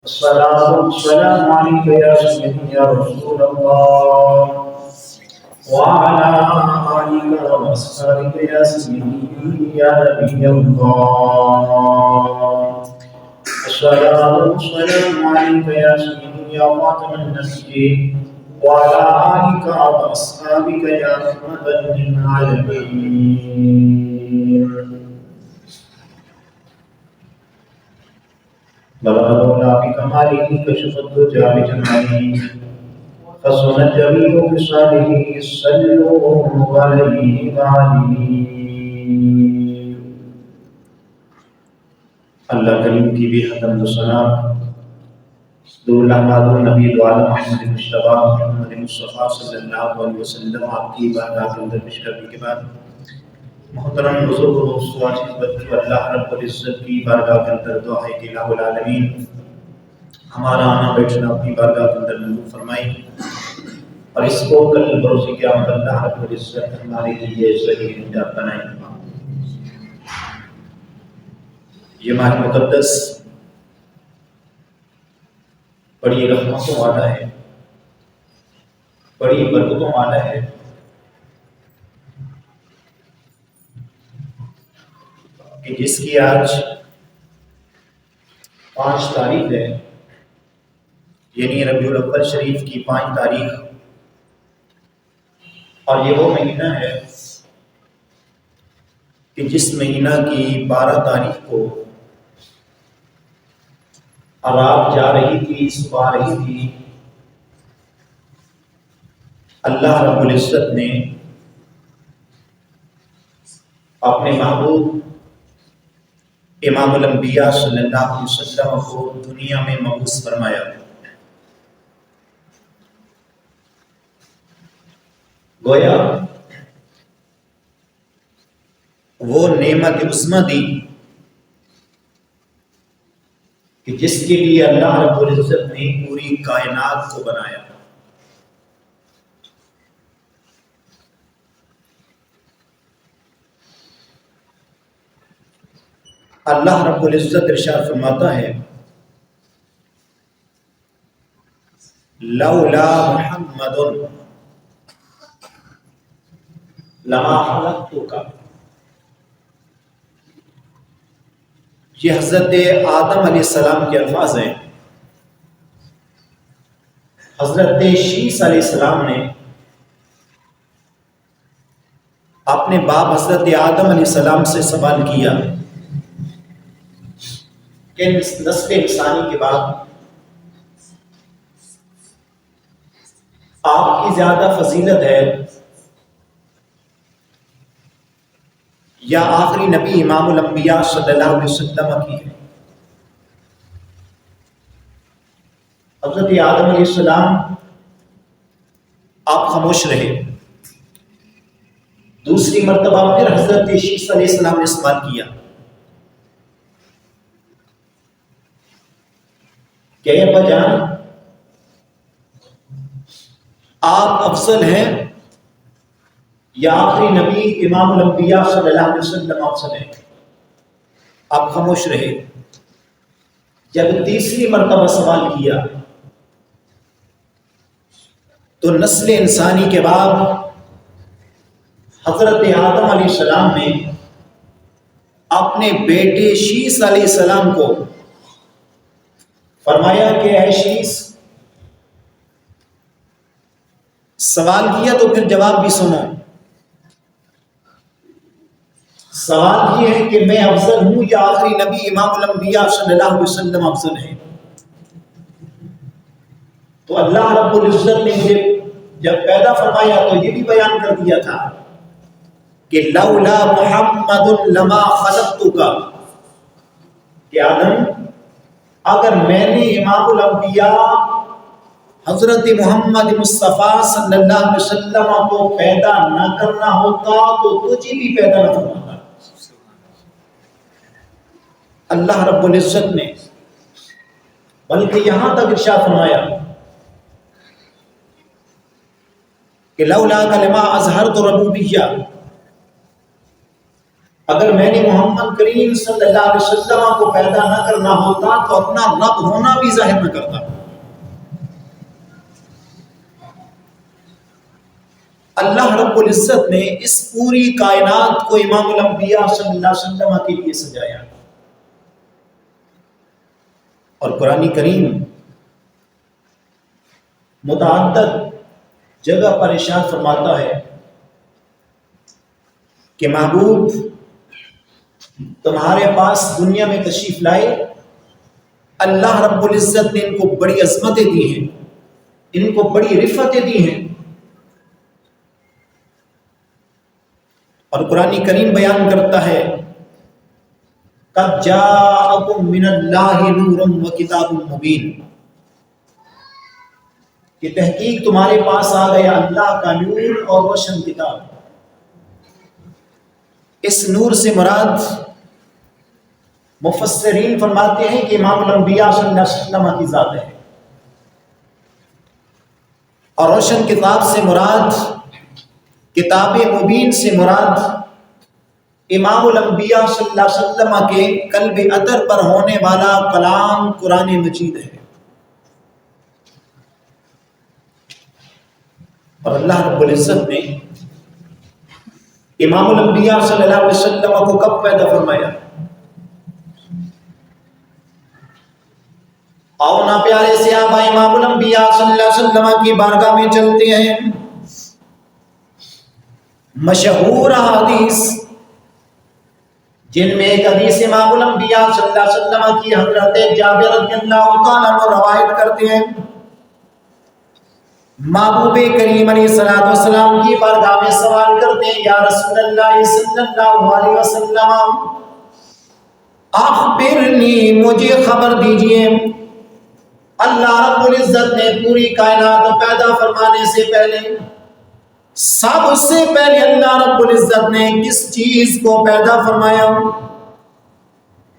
الصلاة والسلام عليك يا سيدي يا رسول الله وعلى آلك وأصحابك يا سيدي يا نبي الله. الصلاة والسلام عليك يا سيدي يا خاتم النبيين وعلى آلك وأصحابك يا رحمة للعالمين. بلغ بكماله كشف الدجى بجماله فصل الجميع بصاله صلوا عليه وآله. اللہ کریم کی بھی حمد و ثنا درود اللہ نبی عالم محمد مصطفیٰ صلی اللہ علیہ وسلم آپ کی بارگاہ کے اندر پیش کرنے کے بعد محترم بزرگ دوستو، آج کی بچوں اللہ رب العزت کی بارگاہ کے اندر دعا ہے کہ الہ العالمین ہمارا آنا بیٹھنا اپنی بارگاہ کے اندر منظور فرمائی، اور اس کو کل بروز قیامت اللہ رب العزت ہمارے لیے صحیح نجات بنائے. یہ ماہ مقدس بڑی رحمتوں والا ہے، بڑی برکتوں والا ہے. کہ جس کی آج 5 تاریخ ہے، یعنی ربیع الاول شریف کی 5 تاریخ، اور یہ وہ مہینہ ہے کہ جس مہینہ کی 12 تاریخ کو رات جا رہی تھی، صبح آ رہی تھی، اللہ رب العزت نے اپنے محبوب امام الانبیاء صلی اللہ علیہ وسلم کو دنیا میں مبعوث فرمایا. گویا وہ نعمت عظمی دی کہ جس کے لیے اللہ رب العزت نے پوری کائنات کو بنایا. اللہ رب العزت ارشاد فرماتا ہے لولا محمد لما خلقتک. یہ حضرت آدم علیہ السلام کے الفاظ ہیں. حضرت شیس علیہ السلام نے اپنے باپ حضرت آدم علیہ السلام سے سوال کیا کہ نسل انسانی کے بعد آپ کی زیادہ فضیلت ہے یا آخری نبی امام الانبیاء صلی اللہ علیہ وسلم کی ہے؟ حضرت آدم علیہ السلام آپ خاموش رہے. دوسری مرتبہ پھر حضرت شیس علیہ السلام نے سوال کیا کہ اے ابا جان، آپ افضل ہیں یا آخری نبی امام الانبیاء صلی اللہ علیہ وسلم افضل ہیں؟ آپ خاموش رہے. جب تیسری مرتبہ سوال کیا تو نسل انسانی کے بعد حضرت آدم علیہ السلام نے اپنے بیٹے شیس علیہ السلام کو فرمایا کہ اے شیس، سوال کیا تو پھر جواب بھی سنو. سوال یہ ہے کہ میں افضل ہوں یا آخری نبی امام الانبیاء صلی اللہ علیہ وسلم افضل ہے؟ تو اللہ رب العزت نے مجھے جب پیدا فرمایا تو یہ بھی بیان کر دیا تھا کہ لولا محمد لما خلقتک، کہ آدم، اگر میں نے امام الانبیاء حضرت محمد مصطفیٰ صلی اللہ علیہ وسلم کو پیدا نہ کرنا ہوتا تو تجھے بھی پیدا نہ فرماتا. اللہ رب العزت نے بلکہ یہاں تک ارشاد فرمایا کہ لولا کلمہ اظہرت ربوبیہ، اگر میں نے محمد کریم صلی اللہ علیہ وسلم کو پیدا نہ کرنا ہوتا تو اپنا رب ہونا بھی ظاہر نہ کرتا۔ اللہ رب العزت نے اس پوری کائنات کو امام الانبیاء صلی اللہ علیہ وسلم کے لیے سجایا، اور قرآن کریم متعدد جگہ پر ارشاد فرماتا ہے کہ محبوب تمہارے پاس دنیا میں تشریف لائے، اللہ رب العزت نے ان کو بڑی عظمتیں دی ہیں، ان کو بڑی رفتیں دی ہیں، اور قرآن کریم بیان کرتا ہے قد جاءکم من اللہ نور وکتاب مبین، کہ تحقیق تمہارے پاس آ گیا اللہ کا نور اور روشن کتاب۔ اس نور سے مراد مفسرین فرماتے ہیں کہ امام الانبیاء صلی اللہ علیہ وسلم کی ذات ہے، اور روشن کتاب سے مراد، کتاب مبین سے مراد امام الانبیاء صلی اللہ علیہ وسلم کے قلب اطہر پر ہونے والا کلام قرآن مجید ہے۔ اور اللہ رب العزت نے امام الانبیاء صلی اللہ علیہ وسلم کو کب پیدا فرمایا؟ آؤ نا پیارے سے آپ امام الانبیاء صلی اللہ علیہ وسلم کی بارگاہ میں چلتے ہیں۔ مشہور حدیث جن میں ایک حدیث امام الانبیاء صلی اللہ علیہ وسلم کی حضرت جابر رضی اللہ تعالیٰ عنہ روایت کرتے ہیں، محبوب کریم علیہ السلام کی بارگاہ میں سوال کرتے ہیں، یا رسول اللہ صلی اللہ علیہ وسلم اخبرنی، مجھے خبر دیجئے، اللہ رب العزت نے پوری کائنات پیدا فرمانے سے پہلے، سب سے پہلے اللہ رب العزت نے کس چیز کو پیدا فرمایا؟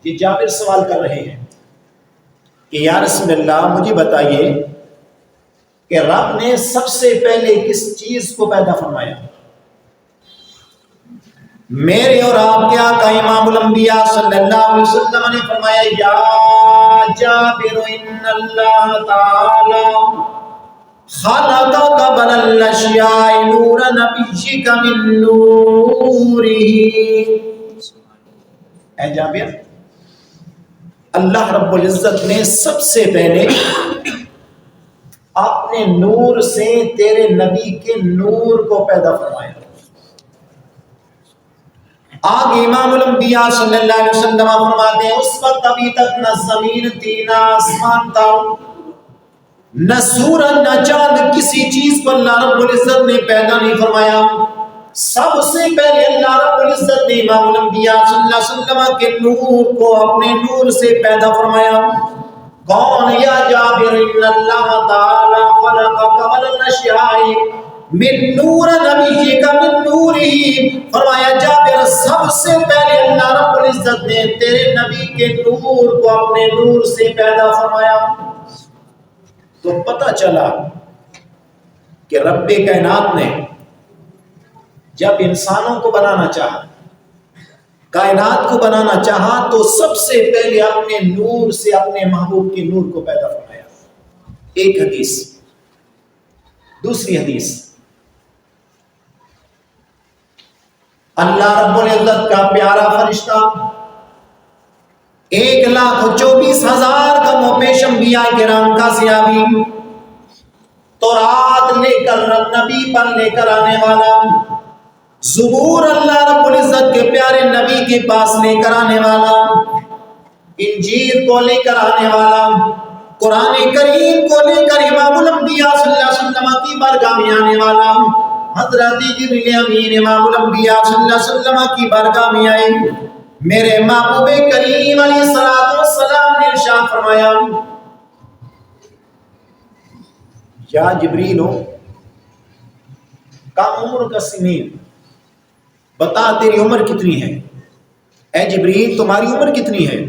یہ جابر سوال کر رہے ہیں کہ یا رسول اللہ مجھے بتائیے کہ رب نے سب سے پہلے کس چیز کو پیدا فرمایا؟ میرے اور آپ کے آقا امام الانبیاء صلی اللہ علیہ وسلم نے فرمایا، یا جابر ان اللہ تعالی خلق قبل الاشیاء نور نبیک من نورہ۔ اے جابر، اللہ رب العزت نے سب سے پہلے اپنے نور سے تیرے نبی کے نور کو پیدا فرمایا۔ آگے امام الانبیاء صلی اللہ علیہ وسلم فرماتے ہیں، اس وقت ابھی تک نہ زمین تھی نہ آسمان تھا، نہ سورج نہ چاند، کسی چیز کو اللہ رب العزت نے پیدا نہیں فرمایا۔ سب سے پہلے اللہ رب العزت نے امام الانبیاء صلی اللہ علیہ وسلم کے نور کو اپنے نور سے پیدا فرمایا۔ کون؟ یا جابر ان اللہ تعالی خلق قبل الاشیاء من نور نبیک من نورہ، فرمایا جابر سب سے پہلے اللہ رب العزت نے تیرے نبی کے نور کو اپنے نور سے پیدا فرمایا۔ تو پتہ چلا کہ رب کائنات نے جب انسانوں کو بنانا چاہا، کائنات کو بنانا چاہا، تو سب سے پہلے اپنے نور سے اپنے محبوب کے نور کو پیدا فرمایا۔ ایک حدیث۔ دوسری حدیث، اللہ رب العزت کا پیارا فرشتہ 1,24,000 کا موپیش انبیاء کرام کا سیابی، تورات لے کر نبی پر لے کر آنے والا، زبور اللہ رب العزت کے پیارے نبی کے پاس لے کر آنے والا، انجیل کو لے کر آنے والا، قرآن کریم کو لے کر امام الانبیاء صلی اللہ علیہ وسلم کی بارگاہ میں آنے والا حضرت جبریل امین امام الانبیاء صلی اللہ علیہ وسلم کی بارگاہ میں آئے۔ میرے محبوب کریم علیہ السلام نے ارشاد فرمایا، یا جبریل ہو کم عمر کا سنین، بتا تیری عمر کتنی ہے؟ اے جبریل تمہاری عمر کتنی ہے؟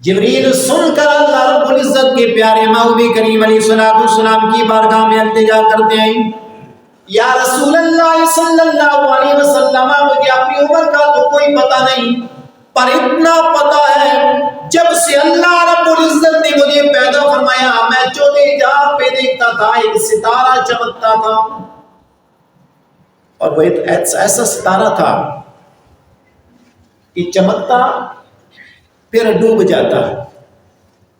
جبریل سن کر اللہ رب العزت کے پیارے محبوب کریم علیہ السلام کی بارگاہ میں التجا کرتے ہیں، یا رسول اللہ صلی اللہ علیہ وسلم مجھے اپنی عمر کا تو کوئی پتہ نہیں، پر اتنا پتہ ہے جب سے اللہ رب العزت نے مجھے پیدا فرمایا میں چوتھے جہاں پہ دیکھتا تھا ایک ستارہ چمکتا تھا، اور وہ ایسا ستارہ تھا کہ چمکتا پھر ڈوب جاتا۔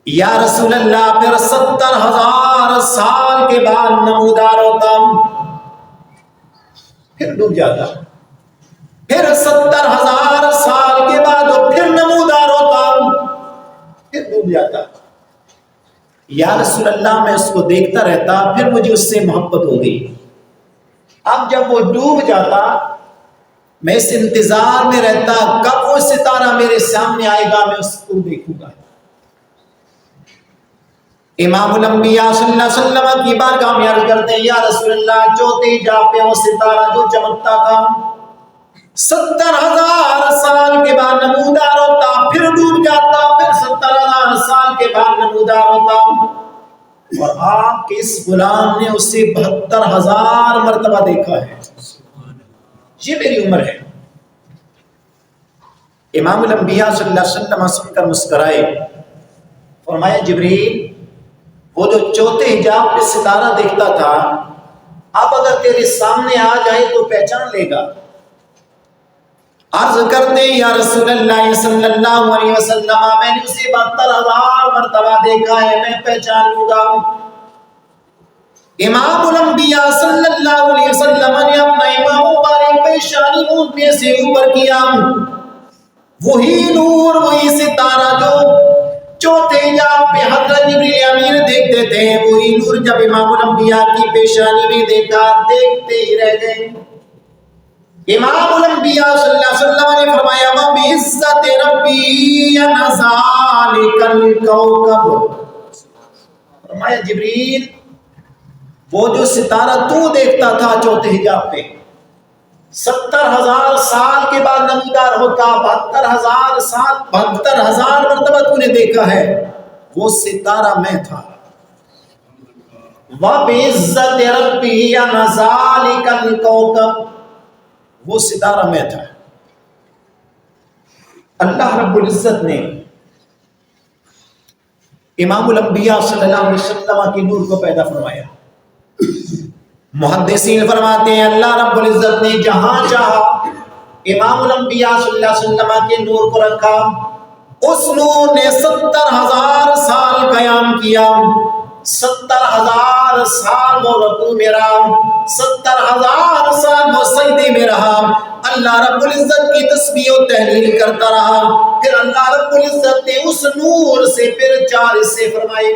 یا رسول اللہ پھر 70,000 سال کے بعد نمودار ہوتا، پھر ڈوب جاتا، پھر 70,000 سال کے بعد پھر نمودار ہوتا، پھر ڈوب جاتا۔ یا رسول اللہ میں اس کو دیکھتا رہتا، پھر مجھے اس سے محبت ہو گئی۔ اب جب وہ ڈوب جاتا میں اس انتظار میں رہتا کب وہ ستارہ میرے سامنے آئے گا، میں اس کو دیکھوں گا۔ امام الانبیاء صلی اللہ علیہ وسلم کی بارگاہ میں عرض کرتے ہیں یا رسول اللہ چوتھی جا پہ وہ ستارہ جو چمکتا تھا 70,000 سال کے بعد نمودار ہوتا، پھر ڈوب جاتا، پھر 70,000 سال کے بعد نمودار ہوتا، اور آپ کے اس غلام نے اسے 72,000 مرتبہ دیکھا ہے۔ یہ میری عمر ہے۔ امام الانبیاء صلی اللہ علیہ وسلم سن کر مسکرائے، فرمایا جبریل وہ جو چوتھے حجاب پہ ستارہ دیکھتا تھا اب اگر تیرے سامنے آ جائے تو پہچان لے گا۔ عرض کرتے یا رسول اللہ صلی اللہ علیہ وسلم میں نے اسے 72,000 مرتبہ دیکھا ہے، میں پہچان لوں گا۔ امام الانبیاء صلی اللہ علیہ وسلم نے اپنا امام مبارک پیشانی منہ سے اوپر کیا، وہی نور وہی ستارہ جو چوتھے حجاب پہ حضرت جبریل امین دیکھتے تھے، وہی نور جب امام الانبیاء کی پیشانی میں دیکھا دیکھتے ہی رہ گئے۔ امام الانبیاء صلی اللہ علیہ وسلم نے فرمایا وَبِعِزَّتِ رَبِّي أَنَا ذَلِكَ الْكَوْكَبُ، فرمایا جبریل وہ جو ستارہ تو دیکھتا تھا چوتھے حجاب پہ 70,000 سال کے بعد نمودار ہوتا، 72,000 سال 72,000 مرتبہ تو نے دیکھا ہے، وہ ستارہ میں تھا۔ وَبِعِزَّتِ رَبِّي أَنَا ذَلِكَ الْكَوْكَبُ، وہ ستارہ میں تھا۔ اللہ رب العزت نے امام الانبیاء صلی اللہ علیہ وسلم کے نور کو پیدا فرمایا۔ محدثین فرماتے ہیں اللہ رب العزت نے جہاں چاہا امام الانبیاء صلی اللہ علیہ وسلم کے نور کو رکھا، اس نور نے 70,000 سال قیام کیا، 70,000 سال وہ رکوع میں رہا، 70,000 سال وہ سجدے میں رہا، اللہ رب العزت کی تسبیح و تحلیل کرتا رہا۔ پھر اللہ رب العزت نے اس نور سے پھر 4 حصے فرمائے،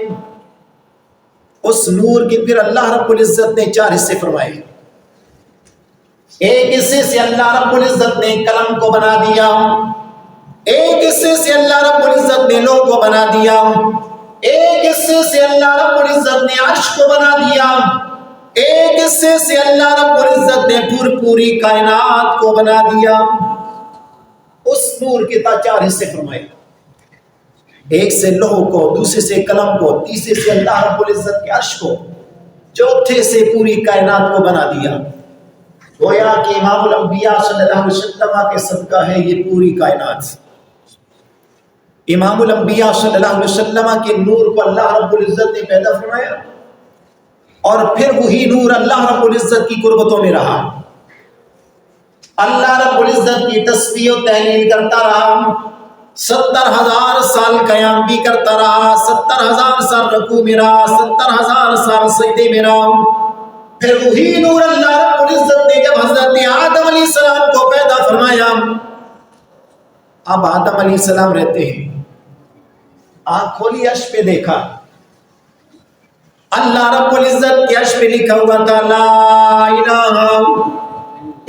اس نور کے پھر اللہ رب العزت نے 4 حصے فرمائے۔ ایک حصے سے اللہ رب العزت نے قلم کو بنا دیا، ایک حصے سے اللہ رب العزت نے لوح کو بنا دیا، ایک حصے سے اللہ رب العزت نے عرش کو بنا دیا، ایک حصے سے اللہ رب العزت نے پوری کائنات کو بنا دیا۔ اس نور کے 4 حصے فرمائے، ایک سے لوح کو، دوسرے سے قلم کو، تیسرے سے اللہ رب العزت کے عرش کو، چوتھے سے پوری کائنات کو بنا دیا۔ گویا کہ امام الانبیاء صلی اللہ علیہ وسلم کے صدقہ ہے یہ پوری کائنات۔ امام الانبیاء صلی اللہ علیہ وسلم کے نور کو اللہ رب العزت نے پیدا فرمایا، اور پھر وہی نور اللہ رب العزت کی قربتوں میں رہا، اللہ رب العزت کی تسبیح و تحلیل کرتا رہا، 70,000 سال قیام بھی کرتا رہا، 70,000 سال رکوع میں رہا، 70,000 سال سجدے میں رہا۔ پھر وہی نور اللہ رب العزت نے جب حضرت آدم علیہ السلام کو پیدا فرمایا، اب آدم علیہ السلام رہتے ہیں، آنکھ کھولی عرش پہ دیکھا، اللہ رب العزت کے عرش پہ لکھا ہوا تھا لا الہ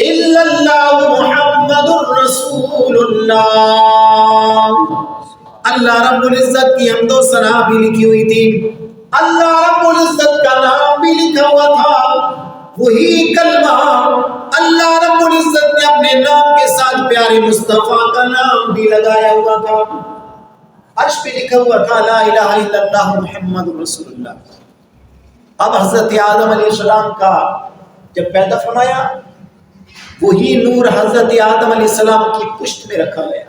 الا اللہ محمد الرسول اللہ۔ اللہ رب العزت کی حمد و ثنا بھی لکھی ہوئی تھی، اللہ رب العزت کا نام بھی لکھا ہوا تھا، وہی کلمہ اللہ رب العزت نے اپنے نام کے ساتھ پیارے مصطفیٰ کا نام بھی لگایا ہوا تھا، عرش پہ لکھا ہوا تھا لا الہ الا اللہ محمد الرسول اللہ۔ اب حضرت آدم علیہ السلام کا جب پیدا فرمایا وہی نور حضرت آدم علیہ السلام کی پشت میں رکھا گیا،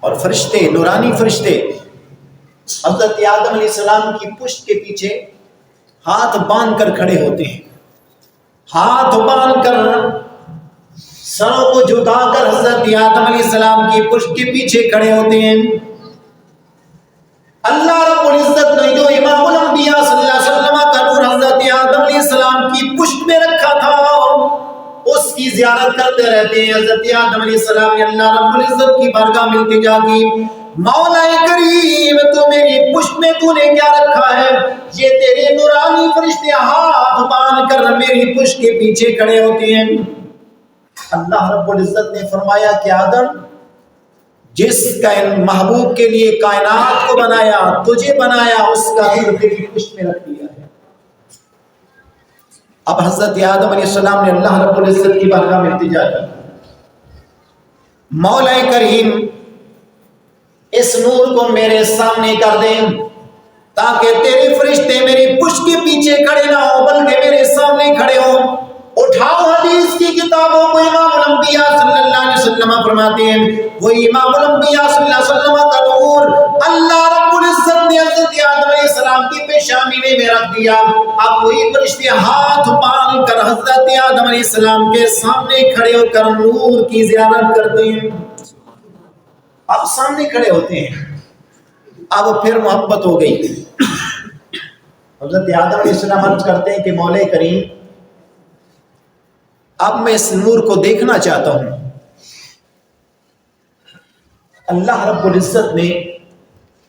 اور فرشتے، نورانی فرشتے حضرت آدم علیہ السلام کی پشت کے پیچھے ہاتھ باندھ کر کھڑے ہوتے ہیں، ہاتھ باندھ کر سروں کو جھکا کر حضرت آدم علیہ السلام کی پشت کے پیچھے کھڑے ہوتے ہیں۔ اللہ رب العزت نے جو امام الانبیاء صلی اللہ علیہ وسلم کا نور حضرت آدم علیہ السلام کی پشت میں رکھا تھا، اس کی زیارت کرتے رہتے ہیں۔ حضرت آدم علیہ السلام نے اللہ رب العزت کی بارگاہ میں التجا کی، مولا کریم تو میری پشت میں تو نے کیا رکھا ہے؟ یہ تیرے نورانی فرشتے ہاتھ باندھ کر میری پشت کے پیچھے کھڑے ہوتے ہیں۔ اللہ رب العزت نے فرمایا کہ آدم، جس محبوب کے لیے کائنات کو بنایا، تجھے بنایا، اس کا دل تیری پشت میں رکھ دیا ہے۔ اب حضرت آدم علیہ السلام نے اللہ رب العزت کی بارگاہ میں التجا کی، مولا کریم اس نور کو میرے سامنے کر دیں تاکہ تیرے فرشتے میری پشت کے پیچھے کھڑے نہ ہو بلکہ میرے سامنے کھڑے ہوں۔ اٹھاؤ حدیث کی کتابوں کو، امام الانبیاء صلی اللہ علیہ وسلم فرماتے ہیں وہ امام الانبیاء صلی اللہ علیہ وسلم کا نور اللہ رب العزت نے حضرت آدم علیہ السلام کی پیشانی میں رکھ دیا۔ اب وہی فرشتے ہاتھ باندھ کر حضرت آدم علیہ السلام کے سامنے کھڑے ہو کر نور کی زیارت کرتے ہیں۔ اب سامنے کھڑے ہوتے ہیں، اب پھر محبت ہو گئی۔ حضرت آدم علیہ السلام عرض کرتے ہیں کہ مولا کریم اب میں اس نور کو دیکھنا چاہتا ہوں۔ اللہ رب العزت نے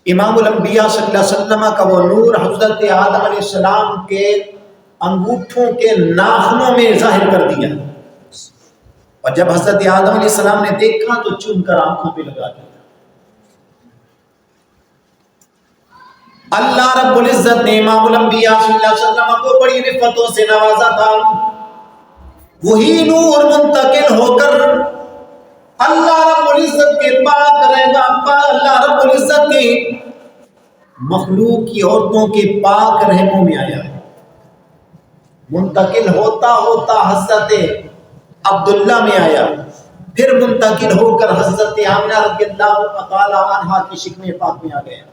امام الانبیاء صلی اللہ علیہ وسلم کا وہ نور حضرت آدم علیہ السلام کے انگوٹھوں کے ناخنوں میں ظاہر کر دیا، اور جب حضرت آدم علیہ السلام نے دیکھا تو چوم کر آنکھوں پہ لگا دیا۔ اللہ رب العزت نے امام الانبیاء صلی اللہ علیہ وسلم کو بڑی رفتوں سے نوازا تھا، وہی نور منتقل ہو کر اللہ رب العزت کے پاک رہنا، اللہ رب العزت کے مخلوق کی عورتوں کے پاک رحموں میں آیا، منتقل ہوتا ہوتا حضرت عبداللہ میں آیا، پھر منتقل ہو کر حضرت آمنہ رضی اللہ تعالی عنہا کی شکم پاک میں آ گیا۔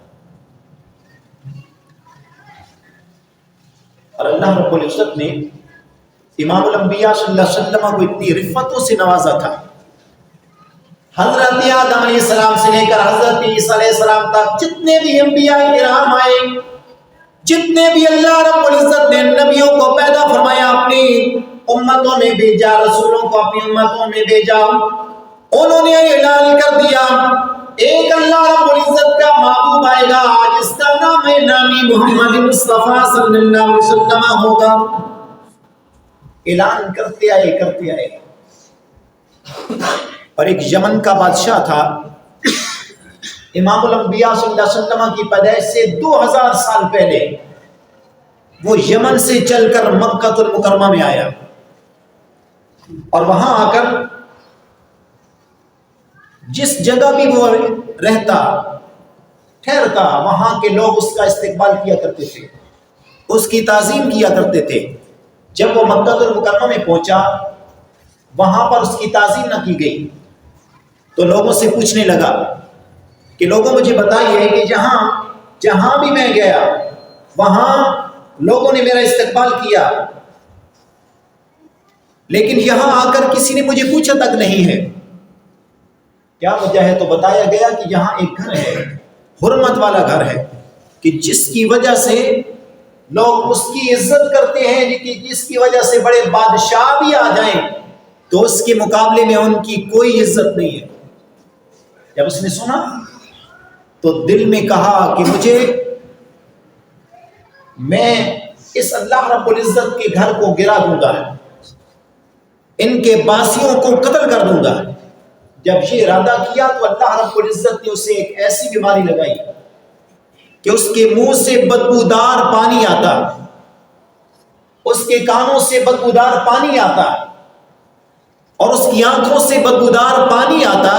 اور اللہ رب العزت نے امام الانبیاء صلی اللہ علیہ وسلم کو اتنی رفتوں سے نوازا تھا، حضرت آدم علیہ السلام سے لے کر حضرت عیسیٰ علیہ السلام تک جتنے بھی انبیاء کرام آئے، جتنے بھی اللہ رب العزت نے نبیوں کو پیدا فرمایا، اپنی امتوں میں بھیجا، رسولوں کو اپنی امتوں میں بھیجا، انہوں نے اعلان کر دیا ایک اللہ رب العزت کا محبوب آئے گا، جس کا نام ہے نامی محمد مصطفیٰ صلی اللہ علیہ وسلم ہوگا۔ اعلان کرتے آئے، اور ایک یمن کا بادشاہ تھا، امام الانبیاء صلی اللہ علیہ وسلم کی پیدائش سے 2000 سال پہلے وہ یمن سے چل کر مکہ المکرمہ میں آیا، اور وہاں آ کر جس جگہ بھی وہ رہتا ٹھہرتا، وہاں کے لوگ اس کا استقبال کیا کرتے تھے، اس کی تعظیم کیا کرتے تھے۔ جب وہ مکہ المکرمہ میں پہنچا، وہاں پر اس کی تعظیم نہ کی گئی تو لوگوں سے پوچھنے لگا کہ لوگوں مجھے بتائیے کہ جہاں بھی میں گیا وہاں لوگوں نے میرا استقبال کیا، لیکن یہاں آ کر کسی نے مجھے پوچھا تک نہیں ہے، کیا وجہ ہے؟ تو بتایا گیا کہ یہاں ایک گھر ہے، حرمت والا گھر ہے، کہ جس کی وجہ سے لوگ اس کی عزت کرتے ہیں، جس کی وجہ سے بڑے بادشاہ بھی آ جائیں تو اس کے مقابلے میں ان کی کوئی عزت نہیں ہے۔ جب اس نے سنا تو دل میں کہا کہ میں اس اللہ رب العزت کے گھر کو گرا دوں گا، ان کے باسیوں کو قتل کر دوں گا۔ جب یہ ارادہ کیا تو اللہ رب العزت نے اسے ایک ایسی بیماری لگائی کہ اس کے منہ سے بدبودار پانی آتا، اس کے کانوں سے بدبودار پانی آتا، اور اس کی آنکھوں سے بدبودار پانی آتا۔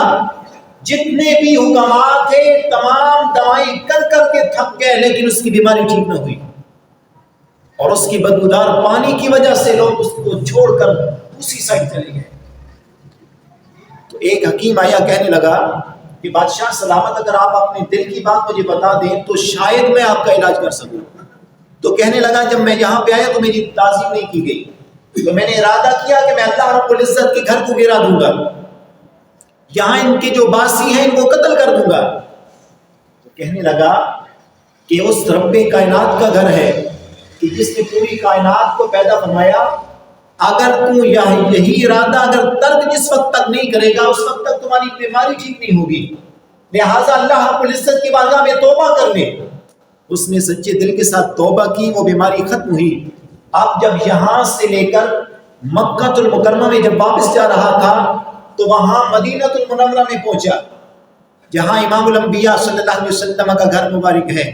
جتنے بھی حکامات تھے تمام دوائیں کر کے تھک گئے، لیکن اس کی بیماری ٹھیک نہ ہوئی۔ اور اس کی بدبودار پانی کی وجہ سے لوگ اس کو چھوڑ کر دوسری سائڈ چلے گئے۔ تو ایک حکیم آیا کہنے لگا کہ بادشاہ سلامت، اگر آپ اپنے دل کی بات مجھے بتا دیں تو شاید میں آپ کا علاج کر سکوں۔ تو کہنے لگا جب میں یہاں پہ آیا تو میری تعظیم نہیں کی گئی، تو میں نے ارادہ کیا کہ میں اللہ رب العزت کے گھر کو گرا دوں گا، یہاں ان کے جو باسی ہیں ان کو قتل کر دوں گا۔ تو کہنے لگا کہ اس رب کائنات کا گھر ہے کہ جس نے پوری کائنات کو پیدا فرمایا، اگر تو یہی ارادہ اگر ترک جس وقت تک نہیں کرے گا اس وقت تک تمہاری بیماری ٹھیک نہیں ہوگی، لہٰذا اللہ رب العزت کی بارگاہ میں توبہ کر لے۔ اس نے سچے دل کے ساتھ توبہ کی، وہ بیماری ختم ہوئی۔ اب جب یہاں سے لے کر مکہ المکرمہ میں جب واپس جا رہا تھا تو وہاں مدینہ المنورہ میں پہنچا، جہاں امام الانبیاء صلی اللہ علیہ وسلم کا گھر مبارک ہے۔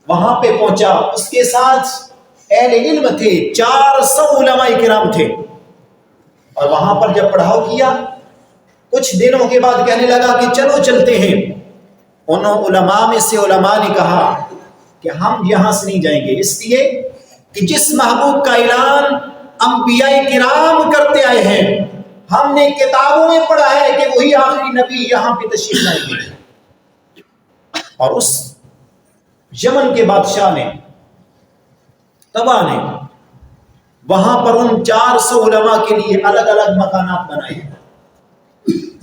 وہاں پہ پہنچا، اس کے ساتھ اہل علم تھے، 400 علماء کرام تھے، اور وہاں پر جب پڑھاؤ کیا کچھ دنوں کے بعد کہنے لگا کہ چلو چلتے ہیں۔ انہوں علماء میں سے علماء نے کہا کہ ہم یہاں سے نہیں جائیں گے، اس لیے کہ جس محبوب کا اعلان انبیاء کرام کرتے آئے ہیں، ہم نے کتابوں میں پڑھا ہے کہ وہی آخری نبی یہاں پہ تشریف لائیں گے۔ اور اس یمن کے بادشاہ نے تبا نے وہاں پر ان 400 علماء کے لیے الگ الگ مکانات بنائے،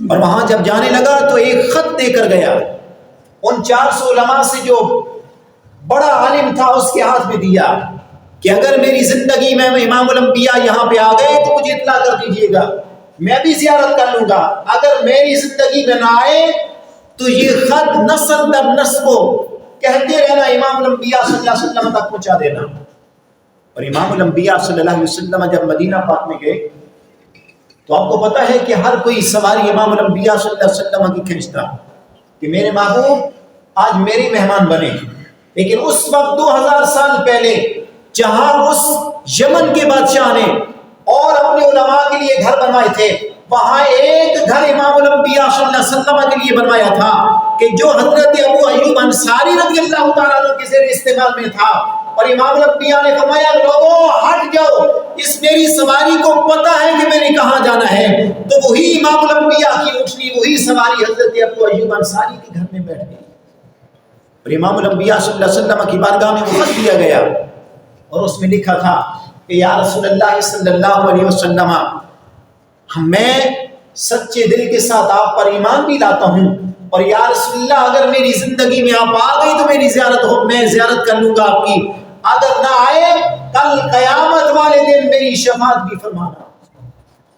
اور وہاں جب جانے لگا تو ایک خط دے کر گیا، ان 400 علماء سے جو بڑا عالم تھا اس کے ہاتھ میں دیا کہ اگر میری زندگی میں امام الانبیاء یہاں پہ آ گئے تو مجھے اطلاع کر دیجیے گا، میں بھی زیارت کر لوں گا، اگر میری زندگی میں نہ آئے تو یہ خط نسل در نسل کو کہتے رہنا، امام الانبیاء صلی اللہ علیہ وسلم تک پہنچا دینا۔ اور امام الانبیاء صلی اللہ علیہ وسلم جب مدینہ پاک میں گئے تو آپ کو پتا ہے کہ ہر کوئی سواری امام الانبیاء صلی اللہ علیہ وسلم کی کھینچتا کہ میرے محبوب آج میرے مہمان بنے۔ لیکن اس وقت 2000 سال پہلے جہاں اس یمن کے بادشاہ نے اور اپنے علماء کے لیے گھر بنوائے تھے، وہاں ایک گھر امام الانبیاء صلی اللہ علیہ وسلم کے لیے بنوایا تھا کہ جو حضرت ابو ایوب انصاری رضی اللہ تعالیٰ عنہ کے زیر استعمال میں تھا، اور امام الانبیاء نے فرمایا لوگوں ہٹ جاؤ، اس میری سواری کو پتہ ہے کہ میں نے کہاں جانا ہے، تو وہی امام الانبیاء کی اونٹنی، وہی سواری حضرت ابو ایوب انصاری کے گھر میں بیٹھ گئی، اور امام الانبیاء صلی اللہ علیہ وسلم کی بارگاہ میں وہ خط دیا گیا، اور اس میں لکھا تھا کہ یا رسول اللہ صلی اللہ علیہ وسلم، میں سچے دل کے ساتھ آپ پر ایمان بھی لاتا ہوں، اور یا رسول اللہ اگر میری زندگی میں آپ آ گئی تو میری زیارت ہو، میں زیارت کر لوں گا آپ کی، اگر نہ آئے کل قیامت والے دن میری شفاعت بھی فرمانا۔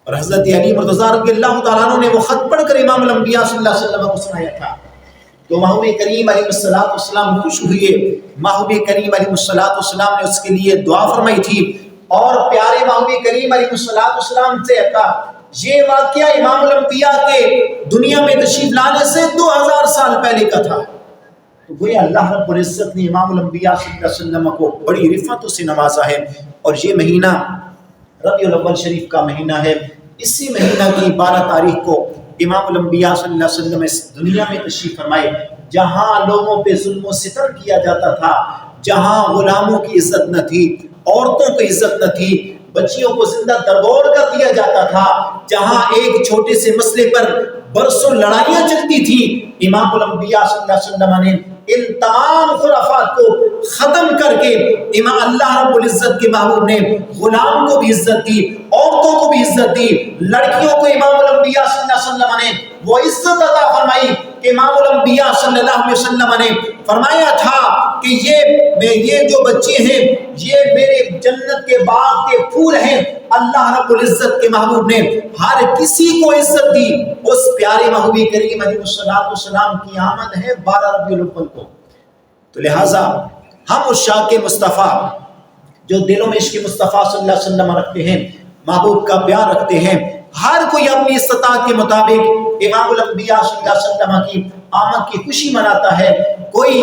اور حضرت علی مرتضیٰ رضی اللہ تعالیٰ عنہ نے وہ خط پڑھ کر امام الانبیاء صلی اللہ علیہ وسلم کو سنایا تھا، تو محبوب کریم علیہ السلام خوش ہوئے، محبوب کریم علیہ السلام نے اس کے لیے دعا فرمائی تھی، اور پیارے محبوب کریم علیہ السلام سے کہا یہ واقعہ امام الانبیاء کے دنیا میں تشریف لانے سے 2000 سال پہلے کا تھا۔ تو گویا اللہ رب العزت نے امام الانبیاء صلی اللہ علیہ وسلم کو بڑی رفعتوں سے نوازا ہے، اور یہ مہینہ ربیع الاول شریف کا مہینہ ہے۔ اسی مہینہ کی 12 تاریخ کو امام الانبیاء صلی اللہ علیہ وسلم اس دنیا میں تشریف فرمائے، جہاں لوگوں پہ ظلم و ستم کیا جاتا تھا، جہاں غلاموں کی عزت نہ تھی، عورتوں کی عزت نہ تھی، بچیوں کو زندہ درگور کر دیا جاتا تھا، جہاں ایک چھوٹے سے مسئلے پر برسوں لڑائیاں چلتی تھی، امام الانبیاء صلی اللہ علیہ وسلم نے ان تمام خرافات کو ختم کر کے امام اللہ رب العزت کے محبوب نے غلام کو بھی عزت دی، عورتوں کو بھی عزت دی، لڑکیوں کو امام الانبیاء صلی اللہ علیہ وسلم نے وہ عزت عطا فرمائی کہ امام الانبیاء صلی اللہ علیہ وسلم نے فرمایا تھا کہ یہ جو بچے ہیں یہ میرے جنت کے باغ کے پھول ہیں۔ اللہ رب العزت کے محبوب نے ہر کسی کو عزت دی۔ اس پیارے محبوب کریم علیہ السلام کی آمد ہے 12 ربیع الاول کو، تو لہٰذا ہم اس شاق مصطفیٰ جو دلوں میں عشق مصطفیٰ صلی اللہ علیہ وسلم رکھتے ہیں، محبوب کا پیار رکھتے ہیں، ہر کوئی اپنی استطاعت کے مطابق امام الانبیاء صلی اللہ علیہ وسلم کی آمد کی خوشی مناتا ہے۔ کوئی